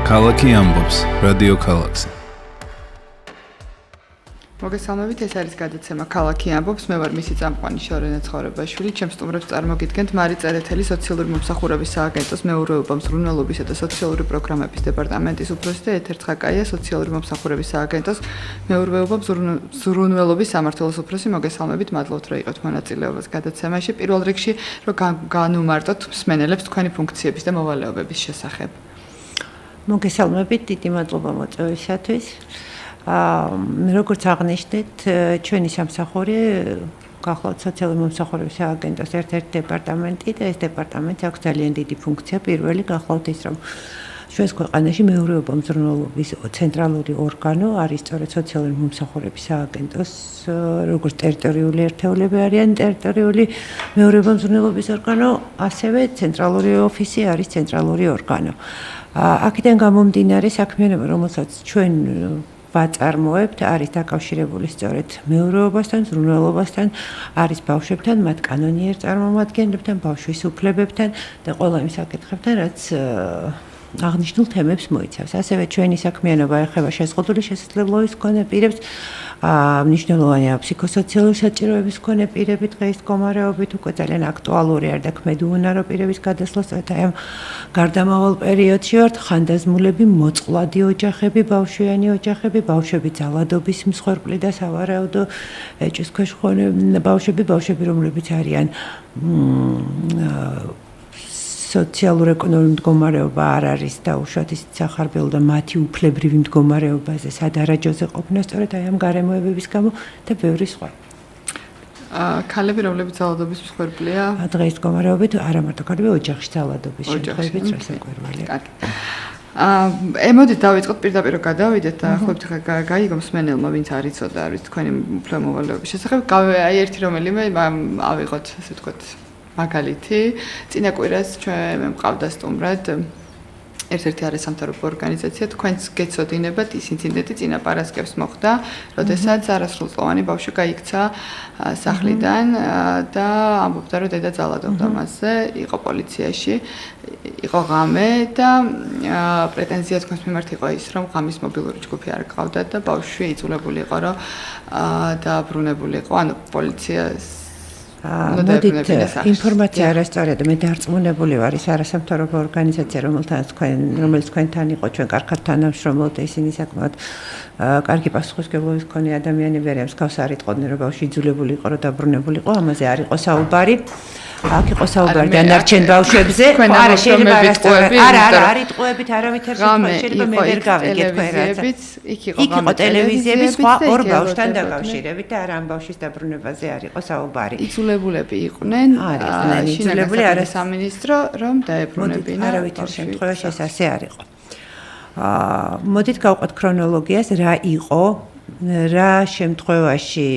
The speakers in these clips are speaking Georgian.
ქალაქი ამბობს, რადიო ქალაქზე. მოგესალმებით, ეს არის გადაცემა ქალაქი ამბობს. მე ვარ მისი წამყვანი შორენა ცხოვრებაშვილი. ჩემს სტუმრებს წარმოგიდგენთ მარი წერეთელი სოციალური მომსახურების სააგენტოს მეურვეობა, მზრუნველობისა და სოციალური პროგრამების დეპარტამენტის უფროსი და ეთერ ცხაკაია სოციალური მომსახურების სააგენტოს მეურვეობა, მზრუნველობის სამმართველოს უფროსი. მოგესალმებით, მადლობთ, რომ იყავთ მონაწილეობას გადაცემაში. პირველ რიგში, რომ განუმარტოთ მსმენელებს თქვენი ფუნქციების და მოვალეობების შესახებ. მოგესალმებით, დიდი მადლობა მოწვევისათვის. როგორც აღნიშნეთ, ჩვენი სამსახური გახლავთ სოციალური მომსახურების სააგენტოს ერთ-ერთი დეპარტამენტი და ეს დეპარტამენტს აქვს ძალიან დიდი ფუნქცია. პირველი გახლავთ ის, რომ ჩვენს ქვეყანაში მეურვეობა მზრუნველობის ცენტრალური ორგანო არის სწორედ სოციალური მომსახურების სააგენტოს, როგორც ტერიტორიული ერთეულები არიან ტერიტორიული მეურვეობა მზრუნველობის ორგანო, ასევე ცენტრალური ოფისი არის ცენტრალური ორგანო. აქედან გამომდინარე საქმიანობა, რომელსაც ჩვენ ვაწარმოებთ, არის დაკავშირებული სწორედ მეურვეობასთან, მზრუნველობასთან, არის ბავშვებთან, მათ კანონიერ წარმომადგენლებთან, ბავშვის უფლებებთან და ყველა იმ საკითხებთან, რაც აღნიშნულ თემებს მოიცავს. ასევე ჩვენი საქმიანობა ეხება შეზღუდული შესაძლებლობის მქონე პირებს, მნიშვნელოვანია ფსიქოსოციალური საჭიროების მქონე პირები დღეს მდგომარეობით უკვე ძალიან აქტუალური არ და ქმედუუნარო პირების გადასვლა სწორედ ამ გარდამავალ პერიოდში ვართ ხანდაზმულები, მოწყვლადი ოჯახები, ბავშვიანი ოჯახები, ბავშვები ძალადობის მსხვერპლი და სავარაუდო ეჭვის ქვეშ ბავშვები, რომლებიც არიან სოციალურ-ეკონომიკური მდგომარეობა არ არის დაუშვათ ისიც სახარბელო და მათი უფლებრივი მდგომარეობაზე სადარაჯოზე ყოფნა სწორედ აი ამ გარემოებების გამო და ბევრი სხვა. ქალები, რომლებიც ძალადობის მსხვერპლია? დღეს მდგომარეობით არა მარტო ქალები, ოჯახში ძალადობის შემთხვევებიც რასაკვირველია. მოდით დავიწყოთ პირდაპირ გადავიდეთ და ხო გაიგო მსმენელმა ვინც არ იცოდა არის თქვენი უფლებამოვალეობის შესახებ. აი ერთი რომელიმე ავიღოთ, ასე ვთქვათ, მაგალითი, წინა კვირას ჩვენ მყავდა სტუმრად ერთ-ერთი არასამთავრობო ორგანიზაცია, თქვენს გეცოდინებათ ის ინციდენტი წინა პარასკევს მოხდა, როდესაც არასრულწლოვანი ბავშვი გაიქცა სახლიდან და ამბობდა, რომ დედა ძალადობდა მასზე, იყო პოლიციაში, იყო ღამე და პრეტენზია თქვენს მიმართ იყო ის, რომ ღამის მობილური ჯგუფი არ გყავდათ და ბავშვი იწულებული იყო, რომ დააბრუნებული იყო, ანუ პოლიციას მოდით ინფორმაცია არასწორია და მე დარწმუნებული ვარ ის არასამთავრობო ორგანიზაცია რომელიც თქვენთან იყო ჩვენ კარგად თანამშრომლობთ ისინი საკმაოდ კარგი პასუხისმგებლობის მქონე ადამიანები არიან მსგავს არ იტყოდნენ რომ ბავშვი იძულებული იყო რომ დაბრუნებული იყო ამაზე არ იყო საუბარი აქ იყო საუბარი დანარჩენ ბავშვებზე არა შეიძლება არ იტყუებით არავითარ შემთხვევაში შეიძლება მე ვერ გავიგეთ თქვენ რაც იქ იყო ტელევიზიები სხვა ორ ბავშვთან დაკავშირებით და არა ამ ბავშვის დაბრუნებაზე არ იყო საუბარი იძულებულები იყვნენ იძულებული არა სამინისტრო რომ დაებრუნებინა არავითარ შემთხვევაში ეს ასე არ იყო მოდით გავყვეთ ქრონოლოგიას რა იყო რა შემთხვევაში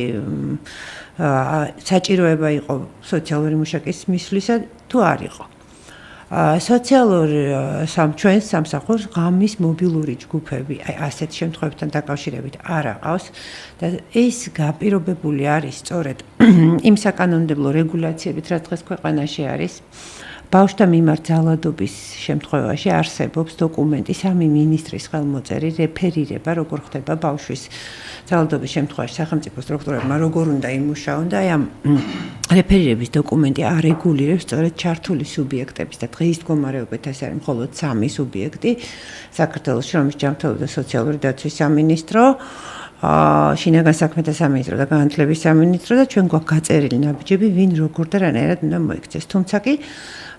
საჭიროება იყო სოციალური მუშაკის მისვლისა თუ არ იყო. სოციალური ჩვენს სამსახურს ღამის მობილური ჯგუფები, აი ასეთ შემთხვევებთან დაკავშირებით არ აყავს და ეს გაპირობებული არის სწორედ იმ საკანონმდებლო რეგულაციებით, რაც დღეს ქვეყანაში არის. ბავშვთა მიმართ ძალადობის შემთხვევაში არსებობს დოკუმენტი სამი მინისტრის ხელმოწერი რეფერირება როგორ ხდება ბავშვის ძალადობის შემთხვევაში სახელმწიფო სტრუქტურებმა როგორ უნდა იმუშაონ და აი ამ რეფერირების დოკუმენტი არეგულირებს სწორედ ჩართული სუბიექტების და დღის მდგომარეობით ეს არის მხოლოდ სამი სუბიექტი საქართველოს შრომის ჯანმრთელობა და სოციალური დაცვის სამინისტრო შინაგან საქმეთა სამინისტრო და განათლების სამინისტრო და ჩვენ გვაქვს გაწერილი ნაბიჯები ვინ როგორ და რანაირად უნდა მოიქცეს თუმცა კი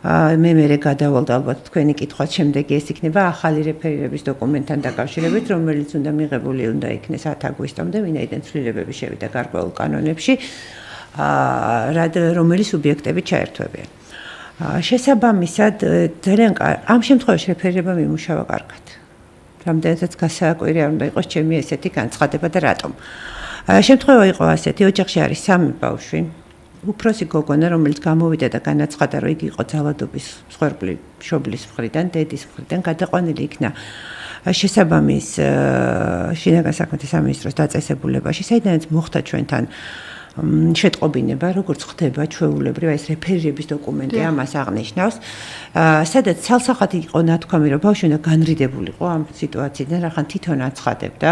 მე გადავალ და ალბათ თქვენი კითხვას შემდეგი ეს იქნება ახალი რეფერირების დოკუმენტთან დაკავშირებით რომელიც უნდა მიღებული უნდა იქნეს 10 აგვისტომდე ვინაიდან ცვლილებები შევიდა გარკვეულ კანონებში რომელი სუბიექტები ჩაერთვებიან შესაბამისად ძალიან ამ შემთხვევაში რეფერირება მიმუშავა კარგად რამდენადაც გასაკვირი არ უნდა იყოს ჩემი ესეთი განცხადება და რატომ შემთხვევა იყო ასეთი ოჯახში არის სამი ბავშვი უფროსი გოგონა რომელიც გამოვიდა და განაცხადა რომ იგი იყო ძალადობის მსხვერპლი მშობლის მხრიდან დედის მხრიდან გადაყვანილი იქნა შესაბამის შინაგან საქმეთა სამინისტროს დაწესებულებაში საიდანაც მოხდა ჩვენთან შეტყობინება, როგორც ხდება ჩვეულებრივ ეს რეფერირების დოკუმენტი ამას აღნიშნავს, სადაც ცალსახად იყო ნათქვამი, რომ ბავშვი უნდა განრიდებულიყო ამ სიტუაციიდან, რახან თვითონ აცხადებდა.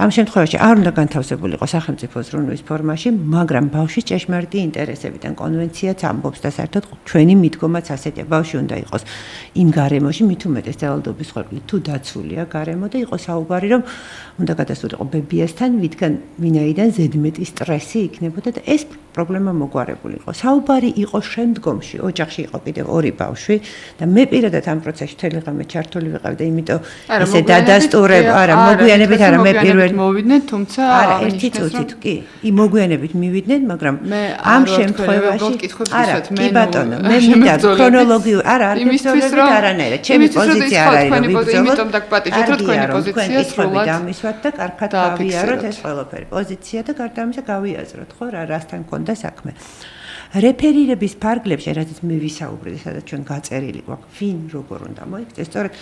ამ შემთხვევაში არ უნდა განთავსებულიყო სახელმწიფო ზრუნვის ფორმაში, მაგრამ ბავშვის ჭეშმარიტი ინტერესებიდან კონვენციაც ამბობს და საერთოდ ჩვენი მიდგომაც ასეთია, ბავშვი უნდა იყოს იმ გარემოში, მით უმეტეს ძალადობის ხვეპლი თუ დაცულია გარემო და იყოს საუბარი, რომ უნდა გადასულიყო ბებიასთან, ვინაიდან ზედმეტი სტრესი იქნებოდა და ეს პრობლემა მოგვარებული იყო. საუბარი იყო შემდგომში, ოჯახში იყო კიდევ ორი ბავშვი და მე პირადად ამ პროცესში მთელი ღამე ჩართული ვიყავ და იმიტომ ესე დადასტურებ, მოგვიანებით არა, მე პირველ მოვიდნენ, თუმცა არა, ერთი წუთით კი, მოგვიანებით მივიდნენ, მაგრამ ამ შემთხვევაში არა, კი ბატონო, მე მინდა ქრონოლოგიურ, არა, არ გეცნობებით არანაირად, ჩემი პოზიცია არ არის, რომ ვიბრძოლოთ, იმიტომ დაგპატიჟეთ, რომ თქვენი პოზიცია სრულად დამისვათ და კარგად გავიაროთ ეს ყველაფერი. პოზიცია და გარდა ამისა გავიაზროთ, ხო რა, რასთან ქონდა საქმე. რეფერირების ფარგლებში, რადგან მე ვისაუბრე, სადაც ჩვენ გაწერილი გვაქვს, ვინ როგორ უნდა მოიქცეს, სწორედ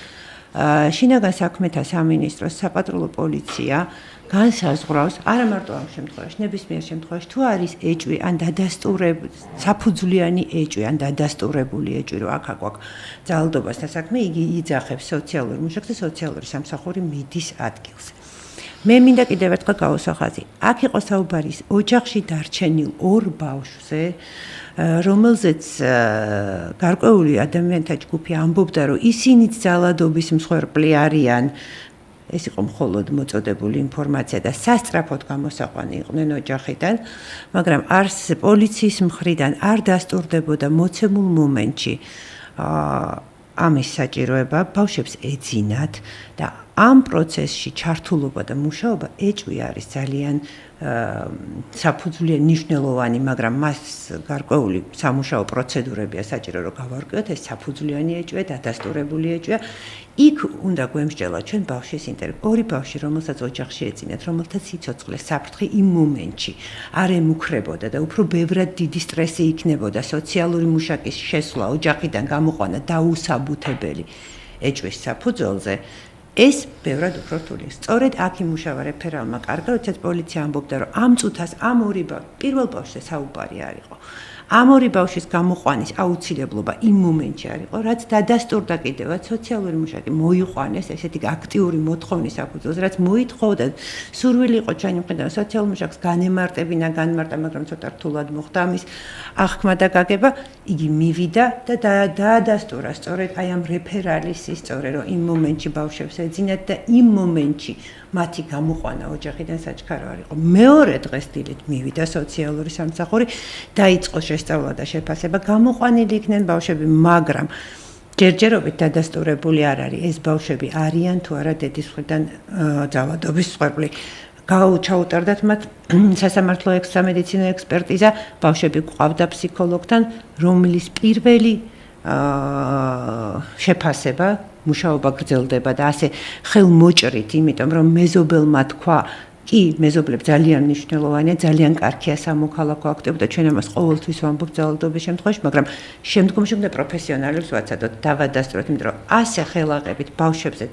შინაგან საქმეთა სამინისტროს საპატრულო პოლიცია განსაზღვრავს, არა მარტო ამ შემთხვევაში, ნებისმიერ შემთხვევაში, თუ არის ეჭვი ან დადასტურებული, საფუძვლიანი ეჭვი ან დადასტურებული ეჭვი, რომ აქ გვაქვს ძალადობასთან საქმე, იგი იძახებს სოციალურ მუშაკს და სოციალური სამსახური მიდის ადგილზე. მე მინდა კიდევ ერთხელ გავუსახაზი. აქ იყო საუბარი ოჯახში დარჩენილ ორ ბავშვზე, რომელზეც გარკვეული ადამიანთა ჯგუფი ამბობდა, რომ ისინიც ძალადობის მსხვერპლი არიან. ეს იყო მხოლოდ მოწოდებული ინფორმაცია და სასწრაფოდ გამოსაყვანი იყვნენ ოჯახიდან, მაგრამ არც პოლიციის მხრიდან არ დასტურდებოდა მოცემულ მომენტში ამის საჭიროება, ბავშვებს ეძინათ და ამ პროცესში ჩართულობა და მუშაობა ეჭვი არის ძალიან საფუძვლიანი მნიშვნელოვანი, მაგრამ მას გარკვეული სამუშაო პროცედურებია საჭირო, რომ გავარკვიოთ, ეს საფუძვლიანი ეჭვია, დადასტურებული ეჭვია. იქ უნდა გვემსჯელა ჩვენ ბავშვის ინტერესი. ორი ბავშვი, რომელსაც ოჯახში ეძინათ, რომელთაც სიცოცხლე საფრთხე იმ მომენტში არ ემუქრებოდა და უფრო ბევრად დიდი სტრესი იქნებოდა, სოციალური მუშაკის შესვლა, ოჯახიდან გამოყვანა დაუსაბუთებელი ეჭვის საფუძველზე. ეს ბევრად უფრო რთულია. სწორედ აქ იმუშავა რეფერალმა კარგად, როდესაც პოლიცია ამბობდა, რომ ამ წუთას ამ ორი პირველ ბავშვზე საუბარი არ იყო. ამ ორი ბავშვის გამოყვანის აუცილებლობა იმ მომენტში არ იყო, რაც დადასტურდა კიდევაც სოციალური მუშაკი მოიყვანეს ესეთი აქტიური მოთხოვნის საფუძველზე, რაც მოითხოვდა სურვილი იყო ჩვენი მხრიდან სოციალურ მუშაკს განემარტებინა, მაგრამ ცოტა რთულად მოხდა ამის აღქმა და გაგება, იგი მივიდა და დაადასტურა სწორედ აი ამ რეფერალის სწორედ რომ იმ მომენტში ბავშვებს ეძინათ და იმ მომენტში მათი გამოყვანა ოჯახიდან საჩქარო არ იყო. მეორე დღეს დილით მივიდა სოციალური სამსახური, დაიწყო შესწავლა და შეფასება, გამოყვანილი იქნენ ბავშვები, მაგრამ ჯერჯერობით დადასტურებული არ არის ეს ბავშვები არიან თუ არა დედის მხრიდან ძალადობის მსხვერპლი. ჩაუტარდათ მათ სასამართლო სამედიცინო ექსპერტიზა, ბავშვები გვყავდა ფსიქოლოგთან, რომლის პირველი შეფასება მუშაობა გრძელდება და ასე ხელმოჭრით, იმიტომ რომ მეზობელმა თქვა, კი, მეზობლებს ძალიან მნიშვნელოვანია, ძალიან კარგია სამოქალაქო აქტივობა და ჩვენ ამას ყოველთვის ვამბობთ ძალადობის შემთხვევაში, მაგრამ შემდგომში უნდა პროფესიონალებს ვაცადოთ, დავადასტუროთ, იმიტომ რომ ასე ხელაღებით ბავშვებზე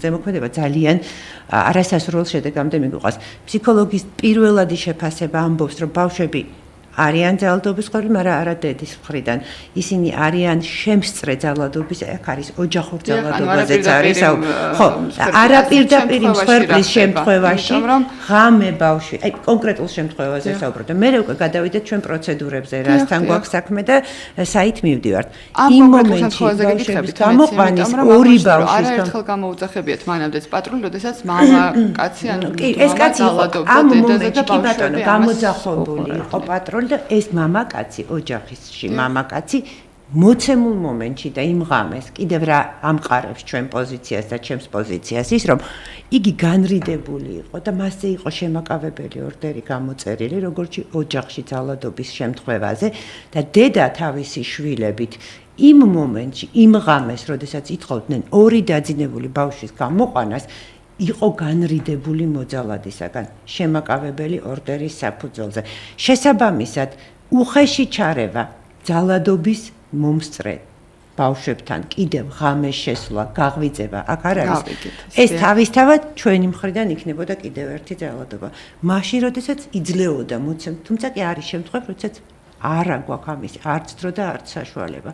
ზემოქმედება ძალიან არასასურველ შედეგამდე მიგვიყვას. ფსიქოლოგის პირველადი შეფასება ამბობს, რომ ბავშვები არიან ძალადობის მსხვერპლი, მაგრამ არა დედის მხრიდან. ისინი არიან შემსწრე ძალადობის, აქ არის ოჯახურ ძალადობაზეც არის, ხო, არაპირდაპირ მსხვერპლის შემთხვევაში ღამე ბავშვი, აი კონკრეტულ შემთხვევაზე საუბრობ და მე უკვე გადავიდეთ ჩვენ პროცედურებზე, რასთან გვაქვს საქმე და საით მივდივართ. იმ მომენტში ბავშვების გამოყვანის ორი ბავშვის არაერთხელ გამოუძახებიათ მანამდეც პატრული, როდესაც მამა კაცი ან კი, ეს კაცი ამ მომენტში კი ბატონო გამოძახებული იყო პატრული და ეს მამაკაცი ოჯახში მამაკაცი მოცემულ მომენტში და იმ ღამეს კიდევ რა ამყარებს ჩვენ პოზიციას და ჩემს პოზიციას ის რომ იგი განრიდებული იყო და მასზე იყო შემაკავებელი ორდერი გამოწერილი როგორც ოჯახში ძალადობის შემთხვევაზე და დედა თავისი შვილებით იმ მომენტში იმ ღამეს როდესაც ითხოვდნენ ორი დაძინებული ბავშვის გამოყვანას იყო განრიდებული მოძალადისაგან შემაკავებელი ორდერის საფუძველზე. შესაბამისად, უხეში ჩარევა ძალადობის მომსწრე ბავშვებთან კიდევ ღამეს შესვლა, გაღვიძება, აქ არ არის. ეს თავისთავად ჩვენი მხრიდან იქნებოდა კიდევ ერთი ძალადობა. მაშინ, როდესაც იძლეოდა მოცემ, თუმცა კი არის შემთხვევები, როდესაც არა გვაქვს ამის არც დრო და არც საშუალება,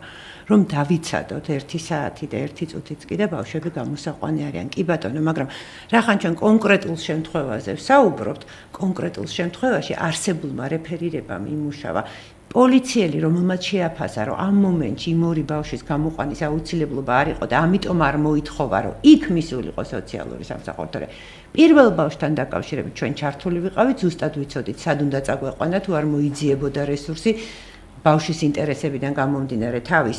რომ დავიცადოთ 1 საათი და 1 წუთიც კი და ბავშვები გამოსაყვანი არიან. კი ბატონო, მაგრამ რახან ჩვენ კონკრეტულ შემთხვევაზე ვსაუბრობთ, კონკრეტულ შემთხვევაში არსებულმა რეფერირებამ იმუშავა პოლიციელი, რომელმაც შეაფასა, რომ ამ მომენტში იმ ორი ბავშვის გამოყვანის აუცილებლობა არ იყო და ამიტომ არ მოითხოვა, რომ იქ მისულიყო სოციალური სამსახურდორე. პირველ ბავშვთან დაკავშირებით ჩვენ ჩართული ვიყავით, ზუსტად ვიცოდით, სად უნდა წაგვეყვანა, თუ არ მოიძიებოდა რესურსი ბავშვის ინტერესებიდან გამომდინარე თავის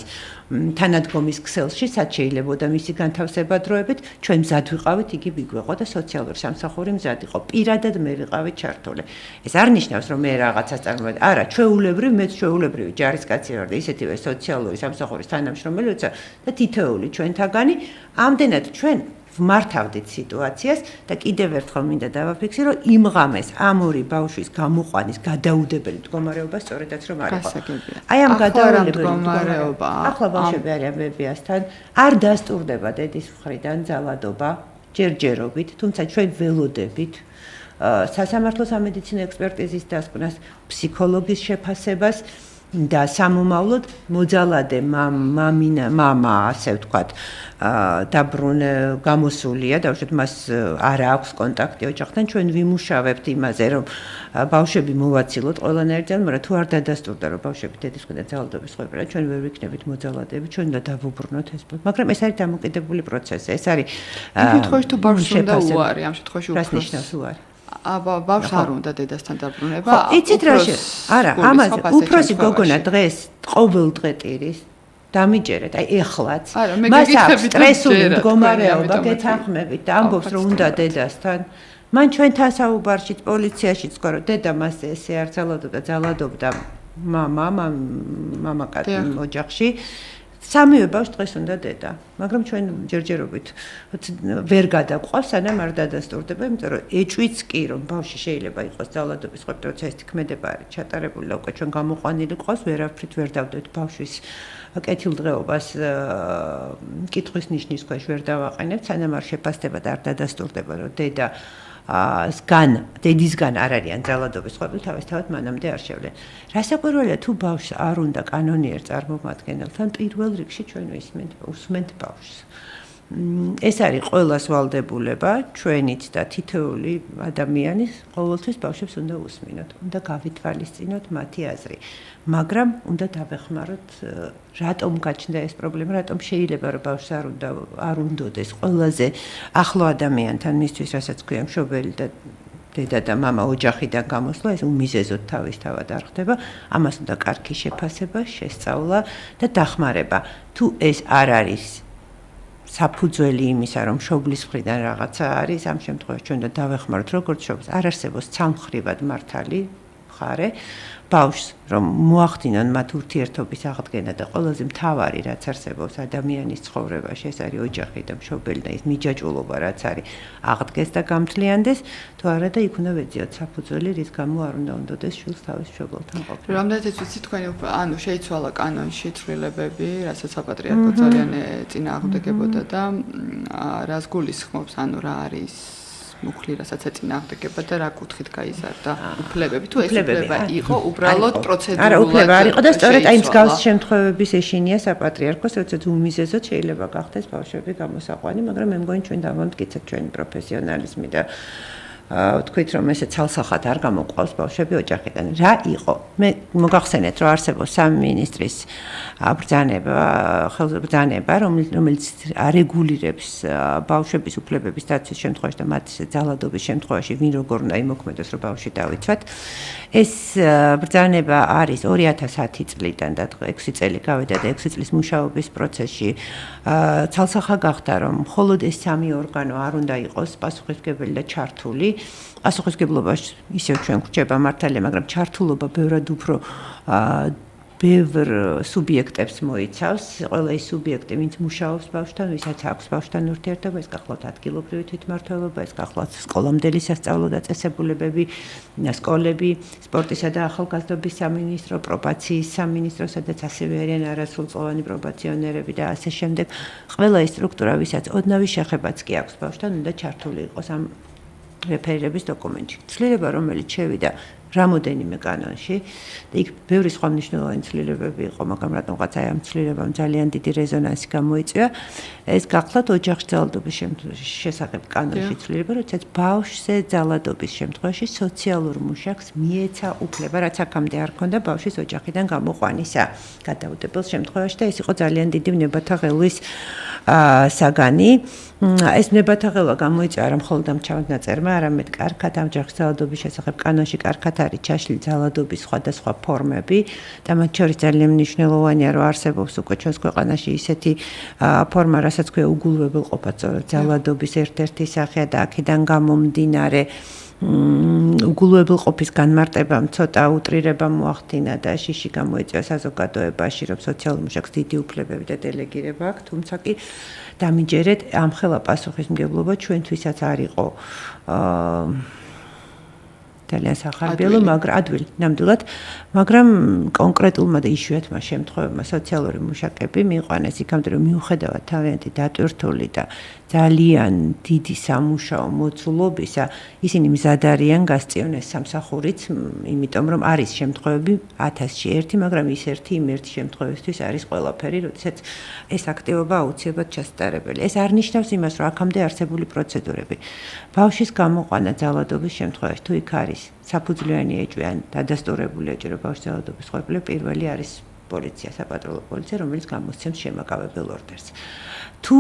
თანადგომის ქსელში, სად შეიძლებოდა მისი განთავსება დროებით, ჩვენ მზად ვიყავით, იგი მიგვეყო და სოციალური სამსახური მზად იყო. პირადად მე ვიყავით ჩართული. ეს არ ნიშნავს, რომ მე რაღაცას წარმოვიდგინე. არა, ჩვეულებრივ, მეც ჩვეულებრივი ჯარისკაცი ვარ და ისეთივე სოციალური სამსახურის თანამშრომელი ვარ და თითოეული ჩვენთაგანი ამდენად ჩვენ ვმართავდით სიტუაციას და კიდევ ერთხელ მინდა დავაფიქსირო, რომ იმ ღამეს ამ ორი ბავშვის გამოყვანის გადაუდებელი მდგომარეობა სწორედაც რომ არ იყო. აი ამ გადაუდებელი მდგომარეობა. ახლა ბავშვები არიან ბებიასთან, არ დასტურდება დედის მხრიდან ძალადობა, ჯერჯერობით, თუმცა ჩვენ ველოდებით სასამართლო სამედიცინო ექსპერტიზის დასკვნას, ფსიქოლოგის შეფასებას და სამომავლოდ მოძალადე მამა, ასე ვთქვათ, დაბრუნე გამოსულია, დავუშვათ მას არ აქვს კონტაქტი ოჯახთან, ჩვენ ვიმუშავებთ იმაზე, რომ ბავშვები მოვაცილოთ ყველანაირ ძალ, მაგრამ თუ არ დადასტურდა, რომ ბავშვები დედის მხრიდან ძალადობის ხვეპრა, ჩვენ ვერ ვიქნებით მოძალადეები, ჩვენ უნდა დავუბრუნოთ ეს. მაგრამ ეს არის დამოკიდებული პროცესი, ეს არის იმ შემთხვევაში თუ ბავშვს უნდა უარი, ამ შემთხვევაში უფროს ნიშნავს უარი. ბავშვს არ უნდა დედასთან დაბრუნება. იცით რა არა, ამაზე უფროსი გოგონა დღეს ყოველ დღე ტირის დამიჯერეთ, აი ეხლაც. მას აქვს სტრესული მდგომარეობა, გეთანხმებით და ამბობს, რომ უნდა დედასთან. მან ჩვენთან საუბარშიც, პოლიციაშიც თქვა, რომ დედა მას ესე არ ძალადობდა მამაკაცი ოჯახში. სამივე ბავშვს დღეს უნდა დედა, მაგრამ ჩვენ ჯერჯერობით ვერ გადაგვყავს, სანამ არ დადასტურდება, იმიტომ რომ ეჭვიც კი, რომ ბავშვი შეიძლება იყოს ძალადობის ხვეპრა, როცა ეს თქმედება არის ჩატარებული და უკვე ჩვენ გამოყვანილი გვყავს, ვერაფრით ვერ დავდეთ ბავშვის კეთილდღეობას კითხვის ნიშნის ქვეშ ვერ დავაყენებთ, სანამ არ შეფასდება და არ დადასტურდება, რომ დედისგან არ არიან ძალადობის ხვეპრი, თავისთავად მანამდე არ შევლენ. რასაკვირველია, თუ ბავშვს არ უნდა კანონიერ წარმომადგენელთან, პირველ რიგში ჩვენ უსმენთ ბავშვს. ეს არის ყველას ვალდებულება, ჩვენიც და თითოეული ადამიანის ყოველთვის ბავშვებს უნდა უსმინოთ, უნდა გავითვალისწინოთ მათი აზრი. მაგრამ უნდა დავეხმაროთ, რატომ გაჩნდა ეს პრობლემა, რატომ შეიძლება რომ ბავშვს არ უნდოდეს ყველაზე ახლო ადამიანთან მისთვის, რასაც ქვია მშობელი და დედა და მამა ოჯახიდან გამოსვლა, ეს უმიზეზოდ თავისთავად არ ხდება, ამას უნდა კარგი შეფასება, შესწავლა და დახმარება. თუ ეს არ არის საფუძველი იმისა, რომ მშობლის მხრიდან რაღაცა არის, ამ შემთხვევაში ჩვენ უნდა დავეხმაროთ როგორც მშობელს, არ არსებობს ცალმხრივად მართალი მხარე, ბავშვს რომ მოახდინონ მათ ურთიერთობის აღდგენა და ყველაზე მთავარი რაც არსებობს ადამიანის ცხოვრებაში, ეს არის ოჯახი და მშობელი და ის მიჯაჭვულობა რაც არის აღდგეს და გამთლიანდეს, თუ არა და იქ უნდა ვეძიოთ საფუძველი, რის გამო არ უნდა უნდოდეს შვილს თავის მშობელთან ყოფნა. რამდენადაც ვიცი თქვენი ანუ შეიცვალა კანონში ცვლილებები, რასაც საპატრიარქო ძალიან წინააღმდეგებოდა და რას გულისხმობს, ანუ რა არის მუხლი, რასაც ეწინააღმდეგება და რა კუთხით გაიზარდა უფლებები, თუ ეს უფლება იყო უბრალოდ პროცედურულად. არა, უფლება არ იყო და სწორედ აი მსგავს შემთხვევების ეშინია საპატრიარქოს, როდესაც უმიზეზოდ შეიძლება გახდეს ბავშვები გამოსაყვანი, მაგრამ მე მგონი ჩვენ დავამტკიცეთ ჩვენი პროფესიონალიზმი და ვთქვით, რომ ესე ცალსახად არ გამოყვავს ბავშვები ოჯახიდან. რა იყო? მე მოგახსენეთ, რომ არსებობს სამი მინისტრის ბრძანება, რომელიც არეგულირებს ბავშვების უფლებების დაცვის შემთხვევაში და მათ ძალადობის შემთხვევაში ვინ როგორ უნდა იმოქმედოს, რომ ბავშვი დავიცვათ. ეს ბრძანება არის 2010 წლიდან და 6 წელი გავიდა და 6 წლის მუშაობის პროცესში ცალსახა გახდა, რომ მხოლოდ ეს სამი ორგანო არ უნდა იყოს პასუხისმგებელი და ჩართული. პასუხისმგებლობაში ისევ ჩვენ გვრჩება მართალია, მაგრამ ჩართულობა ბევრად უფრო ბევრ სუბიექტებს მოიცავს, ყველა ის სუბიექტი, ვინც მუშაობს ბავშვთან, ვისაც აქვს ბავშვთან ურთიერთობა, ეს გახლავთ ადგილობრივი თვითმმართველობა, ეს გახლავთ სკოლამდელი სასწავლო დაწესებულებები, სკოლები, სპორტისა და ახალგაზრდობის სამინისტრო, პრობაციის სამინისტრო, სადაც ასევე არიან არასრულწლოვანი პრობაციონერები და ასე შემდეგ. ყველა ის სტრუქტურა, ვისაც ოდნავი შეხებაც კი აქვს ბავშვთან, უნდა ჩართული იყოს ამ რეფერირების დოკუმენტში. ცვლილება, რომელიც შევიდა რამოდენიმე კანონში და იქ ბევრი სხვა მნიშვნელოვანი ცვლილებები იყო, მაგრამ რატომღაც აი ამ ცვლილებამ ძალიან დიდი რეზონანსი გამოიწვია. ეს გახლავთ ოჯახში ძალადობის შესახებ კანონში ცვლილება, როდესაც ბავშვზე ძალადობის შემთხვევაში სოციალურ მუშაკს მიეცა უფლება, რაც აქამდე არ ჰქონდა ბავშვის ოჯახიდან გამოყვანისა გადაუდებელ შემთხვევაში და ეს იყო ძალიან დიდი ვნებათა ღელვის საგანი. ეს ვნებათა ღელვა გამოიწვია არა მხოლოდ ამ ჩამონაწერმა, არამედ კარგად ამ ოჯახში ძალადობის შესახებ კანონში კარგად არის ჩაშლილი ძალადობის სხვადასხვა ფორმები და მათ შორის ძალიან მნიშვნელოვანია, რომ არსებობს უკვე ჩვენს ქვეყანაში ისეთი ფორმა, რასაც ქვია უგულებელყოფა, სწორედ ძალადობის ერთ-ერთი სახეა და აქედან გამომდინარე უგულებელყოფის განმარტებამ ცოტა უტრირება მოახდინა და შიში გამოიწვია საზოგადოებაში, რომ სოციალურ მუშაკს დიდი უფლებები და დელეგირება აქვს, თუმცა კი დამიჯერეთ ამ ხელა პასუხისმგებლობა ჩვენთვისაც არ იყო ძალიან სახარბიელო, მაგრამ ადვილი, ნამდვილად, მაგრამ კონკრეტულმა და იშვიათმა შემთხვევებმა სოციალური მუშაკები მიიყვანეს იქამდე, რომ მიუხედავად თავიანთი დატვირთული და ძალიან დიდი სამუშაო მოცულობისა, ისინი მზად არიან გასწიონეს სამსახურიც, იმიტომ რომ არის შემთხვევები 1000-ში ერთი, მაგრამ ის ერთი იმ ერთი შემთხვევისთვის არის ყველაფერი, როდესაც ეს აქტივობა აუცილებლად ჩასატარებელი. ეს არ ნიშნავს იმას, რომ აქამდე არსებული პროცედურები ბავშვის გამოყვანა ძალადობის შემთხვევაში თუ იქ არის საფუძვლიანი ეჭვი ან დადასტურებული ეჭვი, რომ ბავშვის ძალადობის ხვეპილე პირველი არის პოლიცია, საპატრულო პოლიცია, რომელიც გამოსცემს შემაკავებელ ორდერს. თუ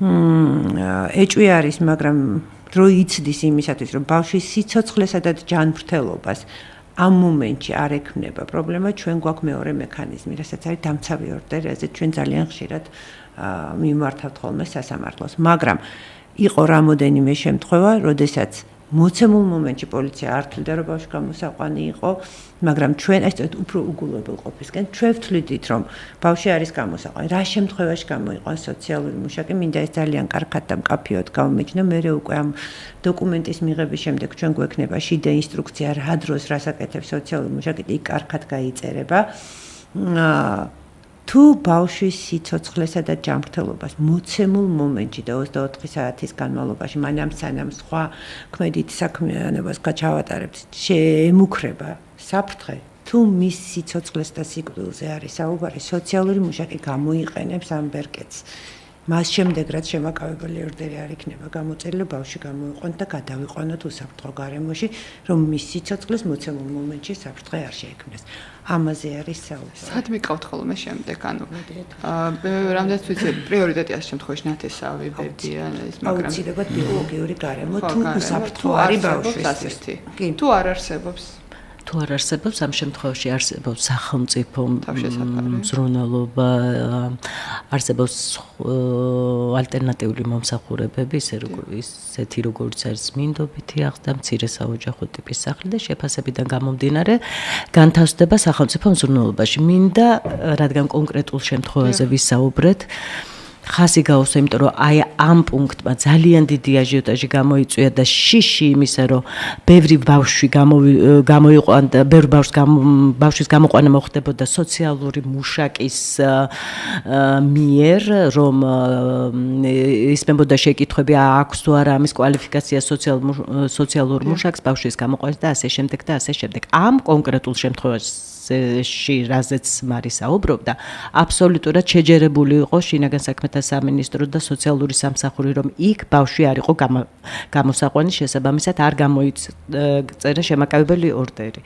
ეჭვი არის, მაგრამ დრო იცდის იმისათვის, რომ ბავშვის სიცოცხლესა და ჯანმრთელობას ამ მომენტში არ ექმნება პრობლემა, ჩვენ გვაქვს მეორე მექანიზმი, რასაც არის დამცავი ორდერი, რაზეც ჩვენ ძალიან ხშირად მიმართავთ ხოლმე სასამართლოს, მაგრამ იყო რამოდენიმე შემთხვევა, როდესაც მოცემულ მომენტში პოლიცია არ თვლიდა, რომ ბავშვი გამოსაყვანი იყო, მაგრამ ჩვენ ეს უფრო უგულებელყოფისკენ ჩვენ ვთვლიდით, რომ ბავშვი არის გამოსაყვანი. რა შემთხვევაში გამოიყვანს სოციალური მუშაკი, მინდა ეს ძალიან კარგად და მკაფიოდ გავმეჩნო, მე უკვე ამ დოკუმენტის მიღების შემდეგ ჩვენ გვექნება შიდა ინსტრუქცია, რა დროს რასაკეთებს სოციალური მუშაკი და იქ კარგად გაიწერება. თუ ბავშვის სიცოცხლესა და ჯანმრთელობას მოცემულ მომენტში და 24 საათის განმავლობაში მანამ სანამ სხვა ქმედით საქმიანობას გაჩავატარებთ შეემუქრება საფრთხე, თუ მის სიცოცხლეს და სიკვდილზე არის საუბარი, სოციალური მუშაკი გამოიყენებს ამ ბერკეტს. მას შემდეგ რაც შემაკავებელი ორდერი არ იქნება გამოწერილი, ბავშვი გამოიყვანოთ და გადავიყვანოთ უსაფრთხო გარემოში, რომ მის სიცოცხლეს მოცემულ მომენტში საფრთხე არ შეექმნას. ამაზე არის საუბარი. სად მიყავთ ხოლმე შემდეგ, ანუ რამდენიც ვიცი, პრიორიტეტია ამ შემთხვევაში ნათესავი, ბედი ან ეს, მაგრამ აუცილებლად ბიოლოგიური გარემო თუ უსაფრთხო არის ბავშვისთვის. თუ არ არსებობს თუ არ არსებობს, ამ შემთხვევაში არსებობს სახელმწიფო მზრუნველობა, არსებობს ალტერნატიული მომსახურებები, ისეთი როგორც არის მინდობითი აღზრდა, მცირე საოჯახო ტიპის სახლი და შეფასებიდან გამომდინარე განთავსდება სახელმწიფო მზრუნველობაში. მინდა, რადგან კონკრეტულ შემთხვევაზე ვისაუბრეთ, ხაზი გაუსვა, იმიტომ რომ აი ამ პუნქტმა ძალიან დიდი აჟიოტაჟი გამოიწვია და შიში იმისა, რომ ბევრი ბავშვი გამოიყვანდა, ბევრი ბავშვის გამოყვანა მოხდებოდა სოციალური მუშაკის მიერ, რომ ისმებოდა შეკითხვები, აქვს თუ არა ამის კვალიფიკაცია სოციალურ მუშაკს ბავშვის გამოყვანის და ასე შემდეგ და ასე შემდეგ. ამ კონკრეტულ შემთხვევაში რაზეც მარი საუბრობდა, აბსოლუტურად შეჯერებული იყო შინაგან საქმეთა სამინისტრო და სოციალური სამსახური, რომ იქ ბავშვი არ იყო გამოსაყვანი, შესაბამისად არ გამოიწერა შემაკავებელი ორდერი.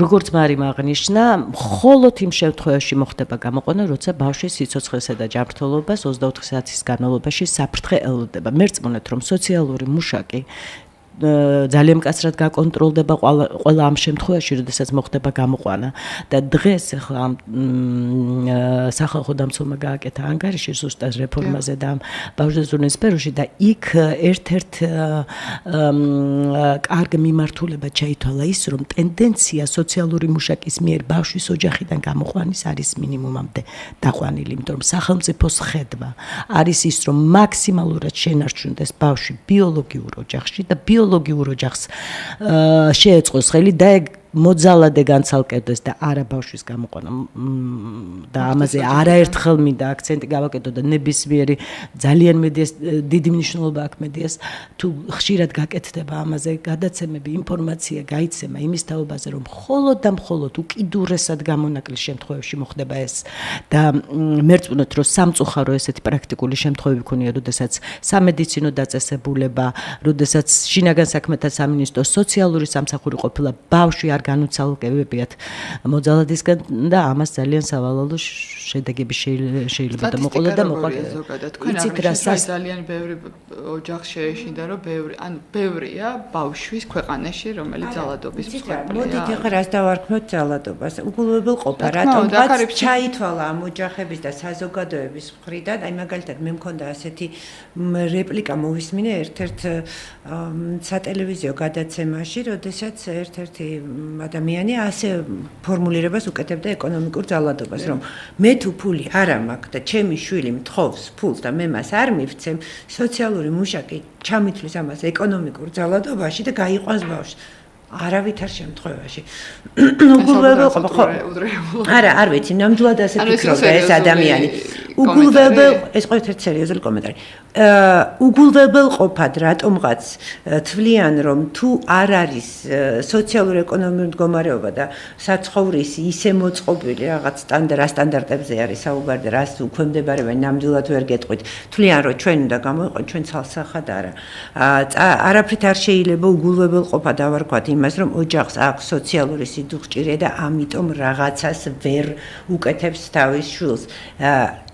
როგორც მარიმ აღნიშნა, მხოლოდ იმ შემთხვევაში მოხდება გამოყვანა, როცა ბავშვის სიცოცხლესა და ჯანმრთელობას 24 საათის განმავლობაში საფრთხე ელოდება. მერწმუნეთ, რომ სოციალური მუშაკი ძალიან მკაცრად გაკონტროლდება ყველა ამ შემთხვევაში, როდესაც მოხდება გამოყვანა და დღეს ახლა ამ სახალხო დამცველმა გააკეთა ანგარიში ზუსტად რეფორმაზე და ბავშვების სფეროში და იქ ერთ-ერთ კარგ მიმართულება ჩაითვალა ის, რომ ტენდენცია სოციალური მუშაკის მიერ ბავშვის ოჯახიდან გამოყვანის არის მინიმუმამდე დაყვანილი, იმიტომ რომ სახელმწიფოს ხედვა არის ის, რომ მაქსიმალურად შენარჩუნდეს ბავშვი ბიოლოგიურ ოჯახში და ბიოლოგიურ ოჯახს შეეწყოს ხელი და მოძალადე განცალკევდეს და არა ბავშვის გამოყვანა და ამაზე არაერთხელ მინდა აქცენტი გავაკეთო და ნებისმიერი ძალიან დიდი მნიშვნელობა აქვს მედიას თუ ხშირად გაკეთდება ამაზე გადაცემები, ინფორმაცია გაიცემა იმის თაობაზე, რომ მხოლოდ და მხოლოდ უკიდურესად გამონაკლის შემთხვევებში მოხდება ეს და მერწმუნოთ, რომ სამწუხარო ესეთი პრაქტიკული შემთხვევები ქონია, როდესაც სამედიცინო დაწესებულება, როდესაც შინაგან საქმეთა სამინისტრო სოციალური სამსახური ყოფილა ბავშვი განუცალკევებიათ მოძალადისგან და ამას ძალიან სავალალო შედეგები შეიძლება და მოყოლა და მოყოლა. იცით რა ძალიან ბევრი ოჯახს შეეშინდა, რომ ბევრია ბავშვის ქვეყანაში, რომელიც ძალადობის მსხვერპლია. მოდით ახლა რას დავარქმევთ ძალადობას? უგულებელყოფა, რატომღაც ჩაითვალა ამ ოჯახების და საზოგადოების მხრიდან, აი მაგალითად მე მქონდა ასეთი რეპლიკა მოვისმინე ერთ-ერთ სატელევიზიო გადაცემაში, როდესაც ერთ-ერთი ადამიანი ასე ფორმულირებას უკეთებდა ეკონომიკურ ძალადობას, რომ მე თუ ფული არ მაქვს და ჩემი შვილი მთხოვს ფულს და მე მას არ მივცემ, სოციალური მუშაკი ჩამithვლის ამას ეკონომიკურ ძალადობაში და გაიყვანს ბავშვს. არავითარ შემთხვევაში. უგულებელყოფა ხო? არა, არ ვიცი, ნამდვილად ასე ფიქრობდა ეს ადამიანი. ეს ყო ერთ-ერთი სერიოზული კომენტარი. უგულებელყოფად რატომღაც თვლიან, რომ თუ არ არის სოციალურ-ეკონომიური მდგომარეობა და საცხოვრისი ისე მოწყობილი რაღაც სტანდარტებზე არის საუბარი და რას უქვემდებარებენ, ნამდვილად ვერ გეტყვით. თვლიან, რომ ჩვენ უნდა გამოვიყოთ ჩვენ ცალსახად არა. არაფრით არ შეიძლება უგულებელყოფა დავარქვათ იმას, რომ ოჯახს აქვს სოციალური სიდუხჭირე და ამიტომ რაღაცას ვერ უკეთებს თავის შვილს.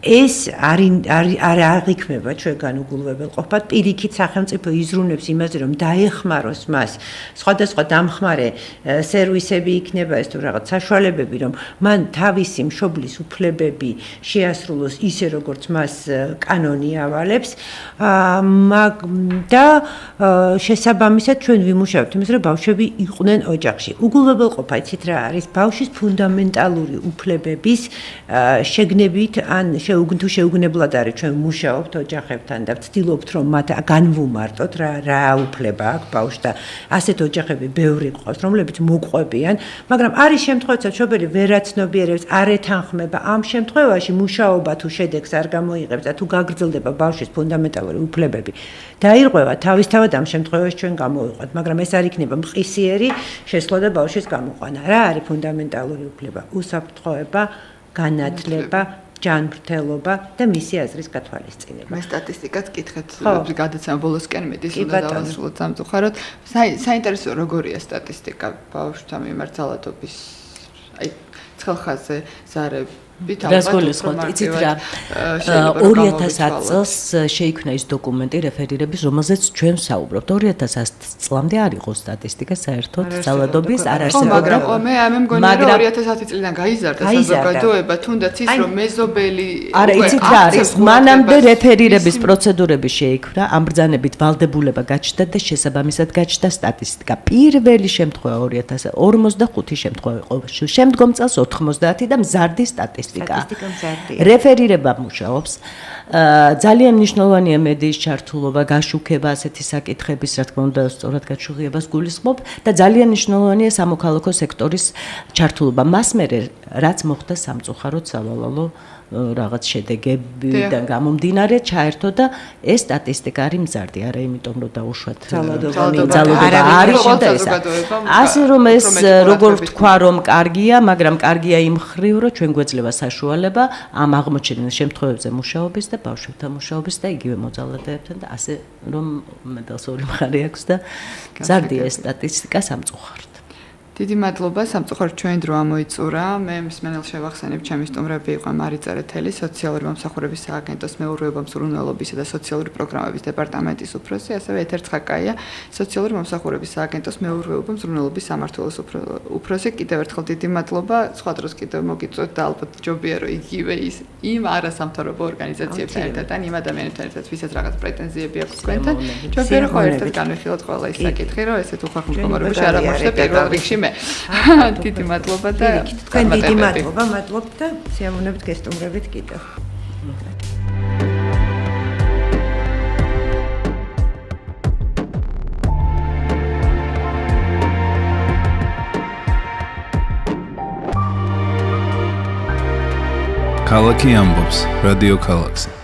ეს არ აღიქმება ჩვენგან უგულებელყოფად, პირიქით სახელმწიფო იზრუნებს იმაზე, რომ დაეხმაროს მას სხვადასხვა დამხმარე სერვისები იქნება ეს თუ რაღაც საშუალებები, რომ მან თავისი მშობლის უფლებები შეასრულოს ისე, როგორც მას კანონი ავალებს და შესაბამისად ჩვენ ვიმუშავებთ იმას, რომ ბავშვები იყვნენ ოჯახში. უგულებელყოფა იცით რა არის? ბავშვის ფუნდამენტალური უფლებების შეგნებით ან თუ შეუგნებლად არის ჩვენ ვმუშაობთ ოჯახებთან და ვცდილობთ რომ მათ განვუმარტოთ რა უფლება აქვს ბავშვს და ასეთ ოჯახები ბევრი ყავს რომლებიც მოყვებიან, მაგრამ არის შემთხვევებიც მშობელი ვერაცნობიერებს, არ ეთანხმება ამ შემთხვევაში მუშაობა თუ შედეგს არ გამოიღებს და თუ გაგრძელდება ბავშვის ფუნდამენტალური უფლებები დაირღვევა თავისთავად ამ შემთხვევაში ჩვენ გამოვიყოთ, მაგრამ ეს არ იქნება მყისიერი შესვლა და ბავშვის გამოყვანა. რა არის ფუნდამენტალური უფლება? უსაფრთხოება, განათლება, ჯანმრთელობა და მისი აზრის გათვალისწინება. მე სტატისტიკაც კითხეთ, გადაცემა ბოლოსკენ მედის უნდა დავასრულოთ სამწუხაროდ. საინტერესო როგორია სტატისტიკა ბავშვთა მიმართ ძალადობის აი ცხელხაზე ზარები რას გულისხმობთ? იცით რა 2010 წელს შეიქმნა ის დოკუმენტი რეფერირების, რომელზეც ჩვენ ვსაუბრობთ. 2010 წლამდე არ იყო სტატისტიკა საერთოდ ძალადობის არ არსებობდა. მე მგონია რომ 2010 წლიდან გაიზარდა საზოგადოება, თუნდაც ის რომ მეზობელი არა, იცით რა არის? მანამდე რეფერირების პროცედურები შეიქმნა, ამ ბრძანებით ვალდებულება გაჩნდა და შესაბამისად გაჩნდა სტატისტიკა. პირველი შემთხვევა 2045 შემთხვევა იყო. შემდგომ წელს 90 და მზარდი სტატისტიკა. რეფერირება მუშაობს. ძალიან მნიშვნელოვანია მედიის ჩართულობა, გაშუქება ასეთი საკითხების, რა თქმა უნდა, სწორად გაჩუქებას გულისხმობ და ძალიან მნიშვნელოვანია სამოქალაქო სექტორის ჩართულობა. მას მერე რაც მოხდა სამწუხაროდ სავალალო რაღაც შედეგებიდან გამომდინარე ჩაერთო და ეს სტატისტიკა არის მზარდი, არა იმიტომ რომ დაუშვათ ძალადობა არის და ეს. ასე რომ ეს როგორ ვთქვა რომ კარგია, მაგრამ კარგია იმ ხრივ რომ ჩვენ გვეძლევა საშუალება ამ აღმოჩენილ შემთხვევებზე მუშაობის და ბავშვებთან მუშაობის და იგივე მოძალადებთან და ასე რომ მედალს ორი მხარე აქვს და მზარდია ეს სტატისტიკა სამწუხაროდ. დიდი მადლობა, სამწუხაროდ ჩვენი დრო ამოიწურა. მე მსმენელ შევახსენებ, ჩემი სტუმრები იყვნენ მარი წერეთელი, სოციალური მომსახურების სააგენტოს მეურვეობა მზრუნველობისა და სოციალური პროგრამების დეპარტამენტის უფროსი, ასევე ეთერ ცხაკაია, სოციალური მომსახურების სააგენტოს მეურვეობა მზრუნველობის სამმართველოს უფროსი. კიდევ ერთხელ დიდი მადლობა. სხვა დროს კიდევ მოგიწვევთ და ალბათ ჯობია რომ იგივე ის იმ არასამთავრობო ორგანიზაციებთან ერთად ან იმ ადამიანებთან ერთად, ვისაც რაღაც პრეტენზიები აქვს თქვენთან. ჯობია რომ ხო ერთად განვიხილოთ ყველა ის საკითხი, რომ ესეთ უხარხ მდგომარეობაში არ ამოშლე პირველ რიგში მე. დიდი მადლობა და თქვენ დიდი მადლობა, მადლობთ და სიამოვნებით გესტუმრებით კიდევ. ქალაქი ამბობს, რადიო ქალაქზე.